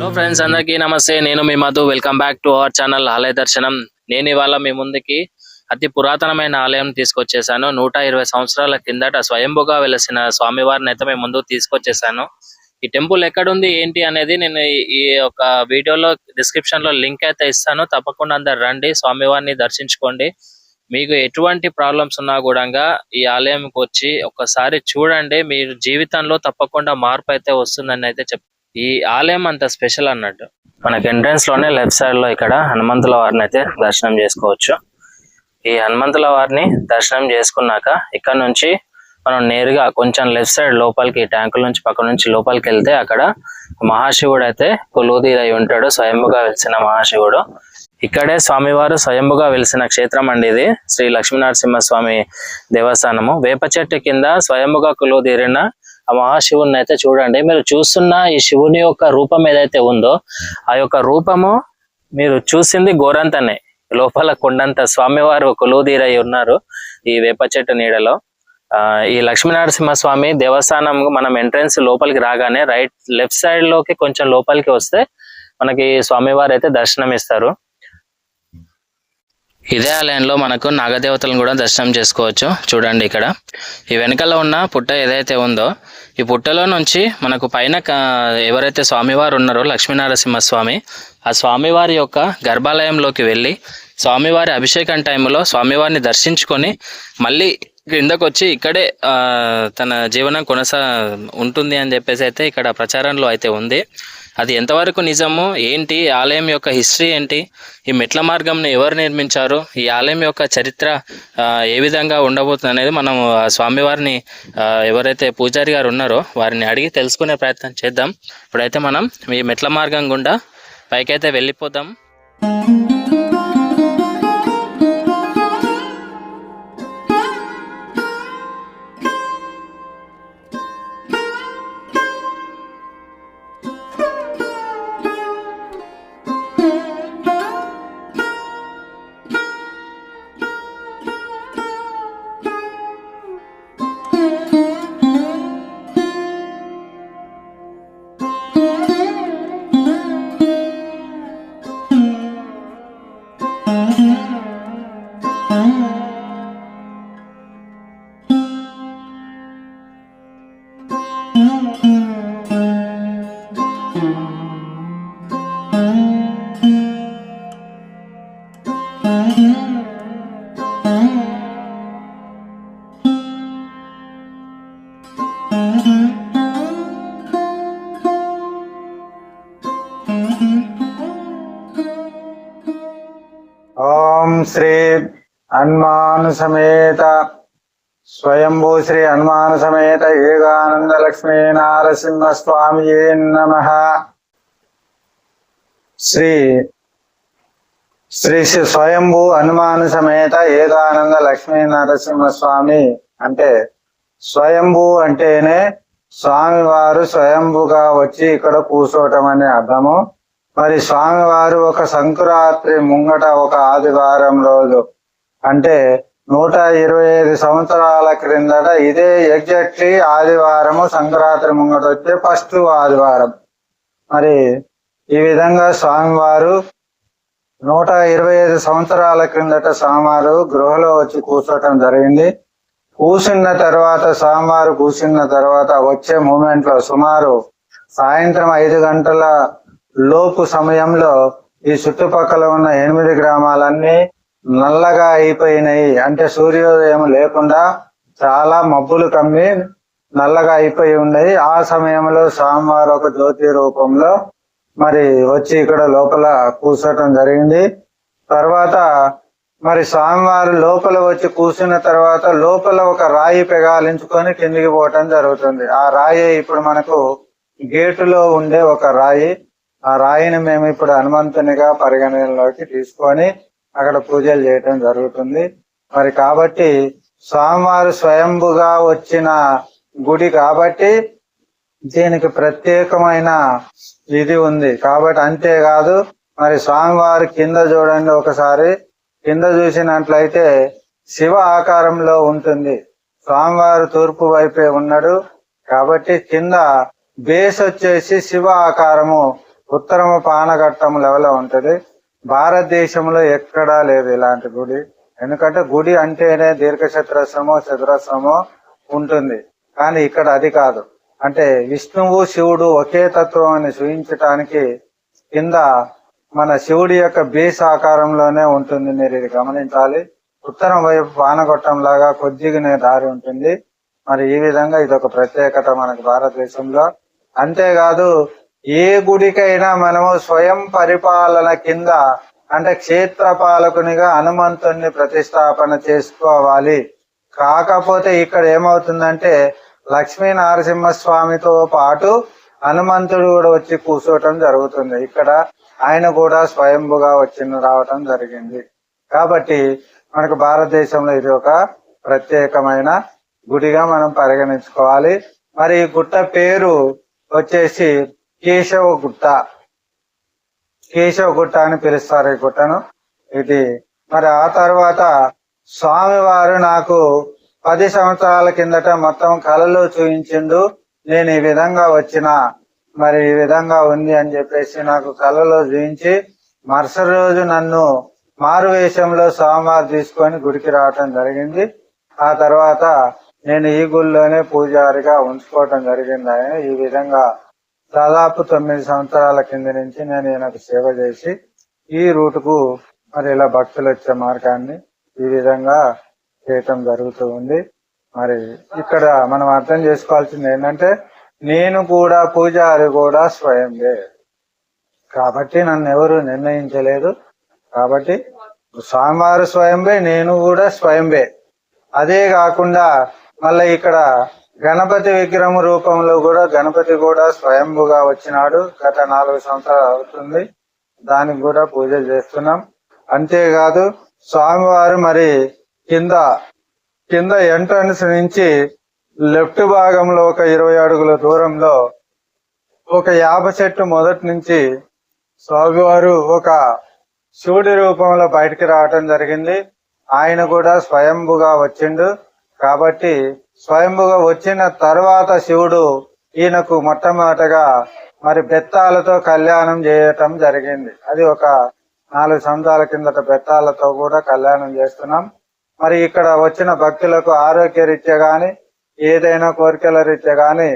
Hello friends, అందరికీ నమస్తే. నేను మీ Madhu. Welcome back to our channel Alaya Darshanam. నేను ఇవాళ మీ ముందుకి అతి పురాతనమైన ఆలయం తీసుకొచ్చేసాను. 120 సంవత్సరాల కిందట స్వయంభుగా వెలసిన స్వామివారిని అయితే మేము ముందుకు తీసుకొచ్చేసాను. ఈ టెంపుల్ ఎక్కడుంది ఏంటి అనేది నేను ఈ ఒక వీడియోలో డిస్క్రిప్షన్ లో లింక్ అయితే ఇస్తాను. తప్పకుండా అందరు రండి, స్వామివారిని దర్శించుకోండి. మీకు ఎటువంటి ప్రాబ్లమ్స్ ఉన్నా కూడా ఈ ఆలయంకి వచ్చి ఒకసారి చూడండి. మీరు జీవితంలో తప్పకుండా మార్పు అయితే వస్తుందని అయితే ఈ ఆలయం అంత స్పెషల్ అన్నట్టు. మనకి ఎంట్రన్స్ లోనే లెఫ్ట్ సైడ్ లో ఇక్కడ హనుమంతుల వారిని అయితే దర్శనం చేసుకోవచ్చు. ఈ హనుమంతుల వారిని దర్శనం చేసుకున్నాక ఇక్కడ నుంచి మనం నేరుగా కొంచెం లెఫ్ట్ సైడ్ లోపలికి, ట్యాంకుల నుంచి పక్క నుంచి లోపలికి వెళ్తే అక్కడ మహాశివుడు అయితే కొలువుదీరై ఉంటాడు. స్వయంభుగా వెలిసిన మహాశివుడు. ఇక్కడే స్వామివారు స్వయంభుగా వెలిసిన క్షేత్రం అండి ఇది. శ్రీ లక్ష్మీనరసింహస్వామి దేవస్థానము. వేప చెట్టు కింద స్వయంభుగా కొలువుదీరిన ఆ మహాశివుని అయితే చూడండి. మీరు చూస్తున్న ఈ శివుని యొక్క రూపం ఏదైతే ఉందో ఆ యొక్క రూపము మీరు చూసింది గోరంతనే. లోపల కొండంత స్వామివారు కొలువుదీరై ఉన్నారు ఈ వేప చెట్టు నీడలో. ఈ లక్ష్మీనరసింహస్వామి దేవస్థానం మనం ఎంట్రన్స్ లోపలికి రాగానే లెఫ్ట్ సైడ్ లోకి కొంచెం లోపలికి వస్తే మనకి స్వామివారు అయితే దర్శనం ఇస్తారు. ఇదే ఆలయంలో మనకు నాగదేవతలను కూడా దర్శనం చేసుకోవచ్చు. చూడండి ఇక్కడ ఈ వెనకాల ఉన్న పుట్ట ఏదైతే ఉందో ఈ పుట్టలో నుంచి మనకు పైన ఎవరైతే స్వామివారు ఉన్నారో లక్ష్మీనరసింహస్వామి, ఆ స్వామివారి యొక్క గర్భాలయంలోకి వెళ్ళి స్వామివారి అభిషేకం టైంలో స్వామివారిని దర్శించుకొని మళ్ళీ క్రిందకు వచ్చి ఇక్కడే తన జీవనం ఉంటుంది అని చెప్పేసి అయితే ఇక్కడ ప్రచారంలో అయితే ఉంది. అది ఎంతవరకు నిజము ఏంటి, ఆలయం యొక్క హిస్టరీ ఏంటి, ఈ మెట్ల మార్గంను ఎవరు నిర్మించారు, ఈ ఆలయం యొక్క చరిత్ర ఏ విధంగా ఉండబోతుంది అనేది మనం స్వామివారిని ఎవరైతే పూజారి గారు ఉన్నారో వారిని అడిగి తెలుసుకునే ప్రయత్నం చేద్దాం. ఇప్పుడైతే మనం ఈ మెట్ల మార్గం గుండా పైకైతే వెళ్ళిపోదాం. ఓం శ్రీ హనుమాన్ సమేత స్వయంభూ శ్రీ హనుమాన్ సమేత ఏకానంద లక్ష్మీ నారసింహ స్వామి నమః. శ్రీ శ్రీ స్వయంభూ హనుమాన్ సమేత ఏకానంద లక్ష్మీ నరసింహ స్వామి అంటే స్వయంభూ అంటేనే స్వామివారు స్వయంభుగా వచ్చి ఇక్కడ కూర్చోవటం అనే అర్థము. మరి స్వామివారు ఒక సంక్రాంతి ముంగట ఒక ఆదివారం రోజు అంటే 125 సంవత్సరాల క్రిందట ఇదే ఎగ్జాక్ట్లీ ఆదివారము సంక్రాంతి ముంగట వచ్చే ఫస్ట్ ఆదివారం. మరి ఈ విధంగా స్వామివారు 125 సంవత్సరాల క్రిందట స్వామివారు గృహలో వచ్చి కూర్చోవటం జరిగింది. స్వామివారు కూర్చున్న తర్వాత వచ్చే మూమెంట్ లో సుమారు సాయంత్రం 5 గంటల లోపు సమయంలో ఈ చుట్టుపక్కల ఉన్న 8 గ్రామాలన్నీ నల్లగా అయిపోయినాయి. అంటే సూర్యోదయం లేకుండా చాలా మబ్బులు కమ్మి నల్లగా అయిపోయి ఉన్నాయి. ఆ సమయంలో స్వామివారు ఒక జ్యోతి రూపంలో మరి వచ్చి ఇక్కడ లోపల కూర్చోటం జరిగింది. తర్వాత మరి స్వామివారు లోపల వచ్చి కూర్చున్న తర్వాత లోపల ఒక రాయి పెగాలించుకొని కిందికి పోవటం జరుగుతుంది. ఆ రాయి ఇప్పుడు మనకు గేటులో ఉండే ఒక రాయి. ఆ రాయిని మేము ఇప్పుడు హనుమంతునిగా పరిగణనలోకి తీసుకొని అక్కడ పూజలు చేయటం జరుగుతుంది. మరి కాబట్టి స్వామివారు స్వయంభుగా వచ్చిన గుడి కాబట్టి దీనికి ప్రత్యేకమైన ఇది ఉంది. కాబట్టి అంతేకాదు మరి స్వామివారి కింద చూడండి, ఒకసారి కింద చూసినట్లయితే శివ ఆకారంలో ఉంటుంది. స్వామివారు తూర్పు వైపే ఉన్నాడు కాబట్టి కింద బేస్ వచ్చేసి శివ ఆకారము ఉత్తరము పానఘట్టం లెవెల్ ఉంటది. భారతదేశంలో ఎక్కడా లేదు ఇలాంటి గుడి. ఎందుకంటే గుడి అంటేనే దీర్ఘచతురస్రమో చతురస్రమో ఉంటుంది, కానీ ఇక్కడ అది కాదు. అంటే విష్ణువు శివుడు ఒకే తత్వం అని చూపించటానికి కింద మన శివుడి యొక్క బేస్ ఆకారంలోనే ఉంటుంది. మీరు ఇది గమనించాలి. ఉత్తరం వైపు పానగొట్టం లాగా కొద్దిగానే దారి ఉంటుంది. మరి ఈ విధంగా ఇది ఒక ప్రత్యేకత మనకు భారతదేశంలో. అంతేకాదు ఏ గుడికైనా మనము స్వయం పరిపాలన కింద అంటే క్షేత్ర పాలకునిగా హనుమంతుణ్ణి ప్రతిష్టాపన చేసుకోవాలి. కాకపోతే ఇక్కడ ఏమవుతుందంటే లక్ష్మీ నరసింహస్వామితో పాటు హనుమంతుడు కూడా వచ్చి కూర్చోవటం జరుగుతుంది. ఇక్కడ ఆయన కూడా స్వయంభుగా రావటం జరిగింది. కాబట్టి మనకు భారతదేశంలో ఇది ఒక ప్రత్యేకమైన గుడిగా మనం పరిగణించుకోవాలి. మరి ఈ గుట్ట పేరు వచ్చేసి కేశవ గుట్ట. కేశవ గుట్ట అని పిలుస్తారు ఈ గుట్టను. ఇది మరి ఆ తర్వాత స్వామివారు నాకు 10 సంవత్సరాల కిందట మొత్తం కళలో చూపించిండు. నేను ఈ విధంగా వచ్చిన, మరి ఈ విధంగా ఉంది అని చెప్పేసి నాకు కళలో చూపించి మరుసటి రోజు నన్ను మారు వేషంలో స్వామివారు తీసుకొని గుడికి రావటం జరిగింది. ఆ తర్వాత నేను ఈ గుడిలోనే పూజారిగా ఉంచుకోవటం జరిగింది. ఆయన ఈ విధంగా దాదాపు 9 సంవత్సరాల కింద నుంచి నేను ఈయనకు సేవ చేసి ఈ రూటుకు మరి ఇలా భక్తులు వచ్చే మార్గాన్ని ఈ విధంగా చేయటం జరుగుతూ ఉంది. మరి ఇక్కడ మనం అర్థం చేసుకోవాల్సింది ఏంటంటే నేను కూడా పూజారి కూడా స్వయంవే, కాబట్టి నన్ను ఎవరు నిర్ణయించలేదు. కాబట్టి స్వామివారు స్వయంవే, నేను కూడా స్వయంవే. అదే కాకుండా మళ్ళీ ఇక్కడ గణపతి విగ్రహం రూపంలో కూడా గణపతి కూడా స్వయంభుగా వచ్చినాడు. గత 4 సంవత్సరాలు అవుతుంది, దానికి కూడా పూజలు చేస్తున్నాం. అంతేకాదు స్వామివారు మరి కింద ఎంట్రన్స్ నుంచి లెఫ్ట్ భాగంలో ఒక 20 అడుగుల దూరంలో ఒక యాప చెట్టు మొదటి నుంచి స్వామివారు ఒక శివుడి రూపంలో బయటికి రావటం జరిగింది. ఆయన కూడా స్వయంభుగా వచ్చిండు. కాబట్టి స్వయంభుగా వచ్చిన తర్వాత శివుడు ఈయనకు మొట్టమొదటగా మరి బెత్తాలతో కళ్యాణం చేయటం జరిగింది. అది ఒక 4 సంవత్సరాల కిందట బెత్తాలతో కూడా కళ్యాణం చేస్తున్నాం. మరి ఇక్కడ వచ్చిన భక్తులకు ఆరోగ్య రీత్యా గాని, ఏదైనా కోరికల రీత్యా గాని,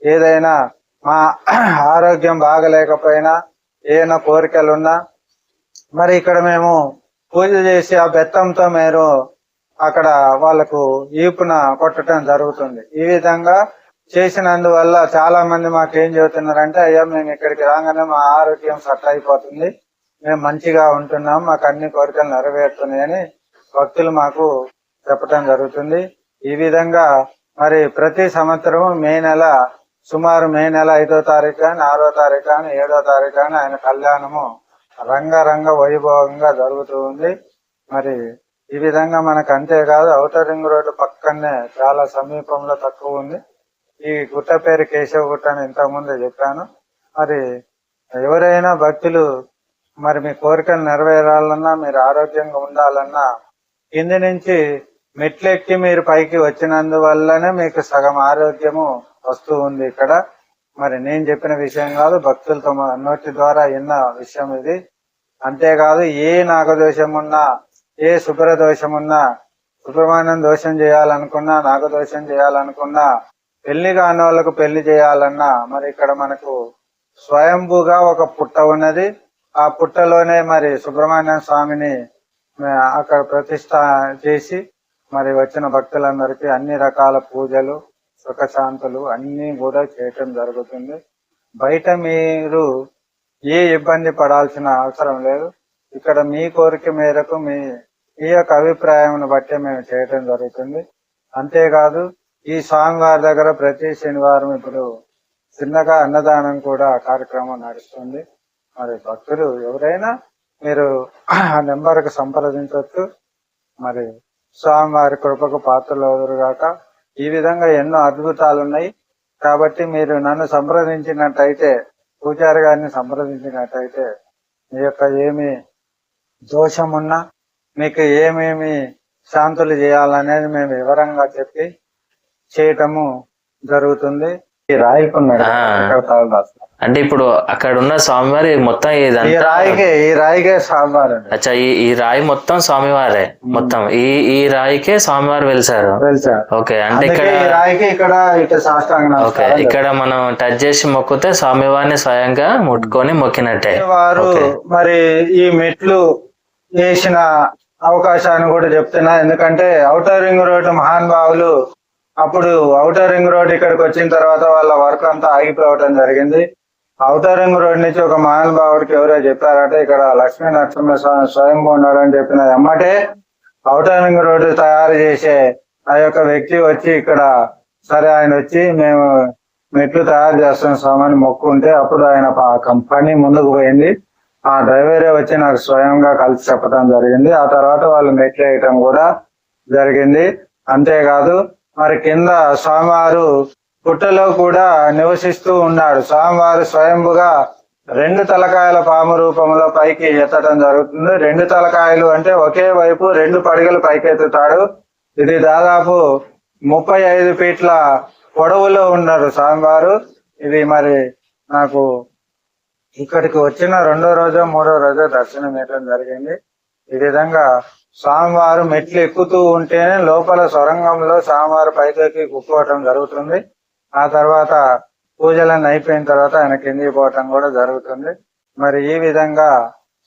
ఏదైనా మా ఆరోగ్యం బాగలేకపోయినా, ఏదైనా కోరికలున్నా మరి ఇక్కడ మేము పూజ చేసి ఆ బెత్తంతో మీరు అక్కడ వాళ్ళకు ఈపున కొట్టడం జరుగుతుంది. ఈ విధంగా చేసినందువల్ల చాలా మంది మాకేం చెబుతున్నారంటే, అయ్యా మేము ఇక్కడికి రాగానే మా ఆరోగ్యం సెట్ అయిపోతుంది, మేము మంచిగా ఉంటున్నాం, మాకు అన్ని కోరికలు నెరవేరుతున్నాయని భక్తులు మాకు చెప్పటం జరుగుతుంది. ఈ విధంగా మరి ప్రతి సంవత్సరం సుమారు మే నెల 5వ తారీఖు కానీ 6వ తారీఖు కానీ 7వ తారీఖు కానీ ఆయన కళ్యాణము రంగరంగ వైభవంగా జరుగుతూ ఉంది. మరి ఈ విధంగా మనకు అంతేకాదు ఔటర్ రింగ్ రోడ్డు పక్కనే చాలా సమీపంలో తక్కువ ఉంది. ఈ గుట్ట పేరు కేశవ గుట్ట అని ఇంతకుముందు చెప్పాను. మరి ఎవరైనా భక్తులు మరి మీ కోరికలు నెరవేరాలన్నా, మీరు ఆరోగ్యంగా ఉండాలన్నా కింది నుంచి మెట్లెక్కి మీరు పైకి వచ్చినందువల్లనే మీకు సగం ఆరోగ్యము వస్తూ ఉంది ఇక్కడ. మరి నేను చెప్పిన విషయం కాదు, భక్తులతో నోటి ద్వారా విన్న విషయం ఇది. అంతేకాదు ఏ నాగదోషం ఉన్నా, ఏ శుభ్ర దోషం ఉన్నా, సుబ్రహ్మణ్యం దోషం చేయాలనుకున్నా, నాగదోషం చేయాలనుకున్నా, పెళ్లి కాని వాళ్ళకు పెళ్లి చేయాలన్నా మరి ఇక్కడ మనకు స్వయంభూగా ఒక పుట్ట ఉన్నది. ఆ పుట్టలోనే మరి సుబ్రహ్మణ్య స్వామిని అక్కడ ప్రతిష్ట చేసి మరి వచ్చిన భక్తులందరికీ అన్ని రకాల పూజలు, సుఖశాంతులు అన్ని కూడా చేయటం జరుగుతుంది. బయట మీరు ఏ ఇబ్బంది పడాల్సిన అవసరం లేదు. ఇక్కడ మీ కోరిక మేరకు మీ యొక్క అభిప్రాయం బట్టి మేము చేయటం జరుగుతుంది. అంతేకాదు ఈ స్వామివారి దగ్గర ప్రతి శనివారం ఇప్పుడు చిన్నగా అన్నదానం కూడా కార్యక్రమం నడుస్తుంది. మరి భక్తులు ఎవరైనా మీరు ఆ నెంబర్కు సంప్రదించవచ్చు. మరి స్వామివారి కృపకు పాత్రలు ఎదురుగాక. ఈ విధంగా ఎన్నో అద్భుతాలు ఉన్నాయి. కాబట్టి మీరు నన్ను సంప్రదించినట్టయితే, పూజారి గారిని సంప్రదించినట్టయితే మీ యొక్క ఏమి దోషమున్నా, మీకు ఏమేమి శాంతులు చేయాలనేది మేము వివరంగా చెప్పి చేయటము జరుగుతుంది. ఈ రాయికి ఉన్నాడు ఆ. అక్కడ తాళదాసు. అంటే ఇప్పుడు అక్కడ ఉన్న స్వామివారి మొత్తం ఈ ఇదంతా రాయికే స్వామివారు అండి. అచ్చా ఈ రాయి మొత్తం స్వామివారే మొత్తం ఈ రాయికే స్వామివారు వెలిసారు. తెలుసా? ఓకే అంటే అందుకే ఇక్కడ ఈ రాయికి ఇక్కడ ఇటు సాష్టాంగ ఓకే నమస్కారం. ఇక్కడ మనం టచ్ చేసి మొక్కితే స్వామివారిని స్వయంగా ముట్టుకొని మొక్కినట్టే. వారు ఓకే. మరి ఈ మెట్లు వేసిన అవకాశాన్ని కూడా చెప్తున్నా. ఎందుకంటే ఔటర్ రింగ్ రోడ్డు మహానుభావులు అప్పుడు ఔటర్ రింగ్ రోడ్ ఇక్కడికి వచ్చిన తర్వాత వాళ్ళ వర్క్ అంతా ఆగిపోవటం జరిగింది. ఔటర్ రింగ్ రోడ్ నుంచి ఒక మహానుభావుడికి ఎవరో చెప్పారంటే ఇక్కడ లక్ష్మీ నరసింహస్వామి స్వయంభూ ఉన్నాడని చెప్పిన ఎమ్మటే ఔటర్ రింగ్ రోడ్డు తయారు చేసే ఆ యొక్క వ్యక్తి వచ్చి ఇక్కడ సరే ఆయన వచ్చి మేము మెట్లు తయారు చేస్తున్న స్వామిని మొక్కుంటే అప్పుడు ఆయన కంపెనీ ముందుకు పోయింది. ఆ డ్రైవరే వచ్చి నాకు స్వయంగా కలిసి చెప్పడం జరిగింది. ఆ తర్వాత వాళ్ళు మెట్లు వేయటం కూడా జరిగింది. అంతేకాదు మరి కింద స్వామివారు పుట్టలో కూడా నివసిస్తూ ఉన్నాడు. స్వామివారు స్వయంభుగా 2 తలకాయల పాము రూపంలో పైకి ఎత్తడం జరుగుతుంది. 2 తలకాయలు అంటే ఒకే వైపు 2 పడిగలు పైకెత్తుతాడు. ఇది దాదాపు 35 ఫీట్ల పొడవులో ఉన్నారు స్వామివారు. ఇది మరి నాకు ఇక్కడికి వచ్చిన 2వ రోజో 3వ రోజో దర్శనం ఇవ్వడం జరిగింది. ఈ విధంగా స్వామివారు మెట్లు ఎక్కుతూ ఉంటేనే లోపల సొరంగంలో స్వామివారు పైకి కూర్చోవటం జరుగుతుంది. ఆ తర్వాత పూజలన్నీ అయిపోయిన తర్వాత ఆయన కిందికి పోవటం కూడా జరుగుతుంది. మరి ఈ విధంగా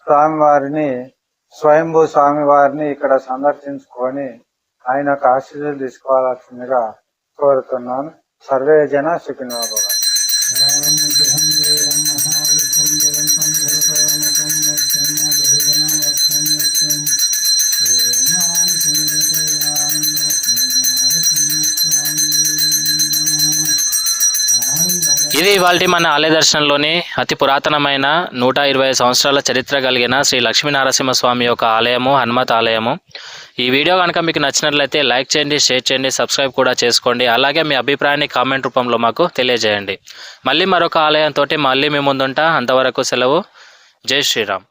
స్వామివారిని స్వయంభూ స్వామివారిని ఇక్కడ సందర్శించుకొని ఆయన యొక్క ఆశీస్సులు తీసుకోవాల్సిందిగా కోరుతున్నాను. సర్వే జన సుఖినో భవంతు. ఇది ఇవాల్టి మన ఆలయ దర్శనంలోని అతి పురాతనమైన 120 సంవత్సరాల చరిత్ర కలిగిన శ్రీ లక్ష్మీ నరసింహస్వామి యొక్క ఆలయము, హనుమత్ ఆలయము. ఈ వీడియో కనుక మీకు నచ్చినట్లయితే లైక్ చేయండి, షేర్ చేయండి, సబ్స్క్రైబ్ కూడా చేసుకోండి. అలాగే మీ అభిప్రాయాన్ని కామెంట్ రూపంలో మాకు తెలియజేయండి. మళ్ళీ మరొక ఆలయంతో మళ్ళీ మీ ముందుంటా. అంతవరకు సెలవు. జై శ్రీరామ్.